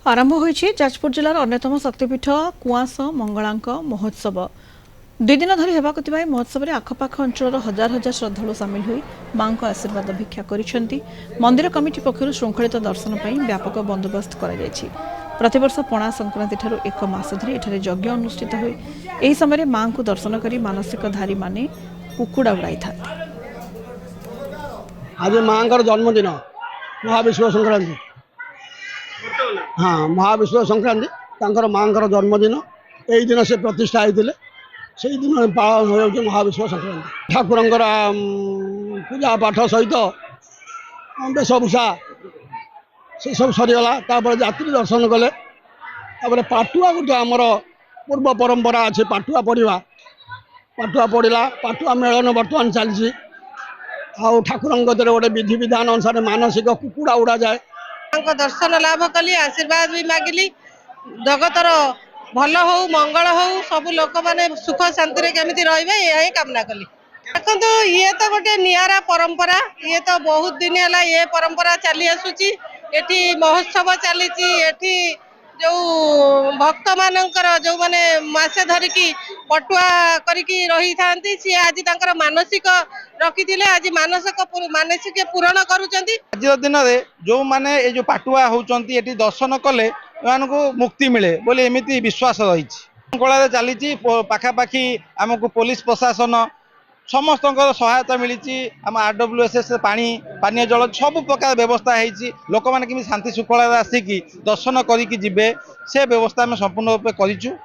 आरंभ होईछि जाजपुर जिलार अन्यतम शक्तिपीठ कुआस मंगलांक महोत्सव। 2 दिन धरी हेबाकु थिबा महोत्सव में आखपाख अंचल हजार हजार श्रद्धालु सामिल होई मां को आशीर्वाद भिक्षा करिसेंती। मंदिर कमिटी पक्षरु श्रृंखलित दर्शन पई व्यापक बंदोबस्त करा जायछि। प्रतिवर्ष पणा संक्रांति ठारू एक मास धरी एठारे यज्ञ अनुष्ठित हुए। एही समय मां को दर्शन करी मानसिकधारी माने कुकुड़ा उड़ाई थांती। आज माँ जन्मदिन महाविश्व संक्रांति। हाँ, महाविश्व संक्रांति तांकर माँ जन्मदिन यही दिन से प्रतिष्ठा होते से दिन पालन हो महाविश्व संक्रांति। ठाकुर पूजा पाठ सहित वेशभूषा से सब सरीगला। जात्री दर्शन कले पाटुआ गोटे आमर पूर्व परंपरा अच्छे पाटुआ पढ़ा पाटुआ मेलन बर्तमान चलती। ठाकुर गोटे विधि विधान अनुसार मानसिक कुकुड़ा उड़ा जाए। दर्शन लाभ कली आशीर्वाद भी मागिली जगतर भल हो मंगल हो सब लोक मैंने सुख शांति केमिति रहिबे यही कामना कली। देखो ये तो गोटे नियारा परंपरा, ये तो बहुत दिन है ये परंपरा चली आसुची। एठी महोत्सव चली जो भक्त मानकर जो माने मासे धरिकी पटुआ करिकी रही थांती सी आज तांकर मानसिक रखिथिले आज मानसिक पूरण करूचंती। आज दिन में जो माने ये जो पाटुआ होचंती एठी दर्शन कले एमानकु मुक्ति मिले बोले एमिति विश्वास रही कला चली। पाखापाखि आमको पुलिस प्रशासन समस्त सहायता मिली। आम RWSS पानी पानीय जल सब प्रकार व्यवस्था है। लोक मैंने शांति शृंखला आसिकी दर्शन करी से व्यवस्था आम संपूर्ण रूप करूँ।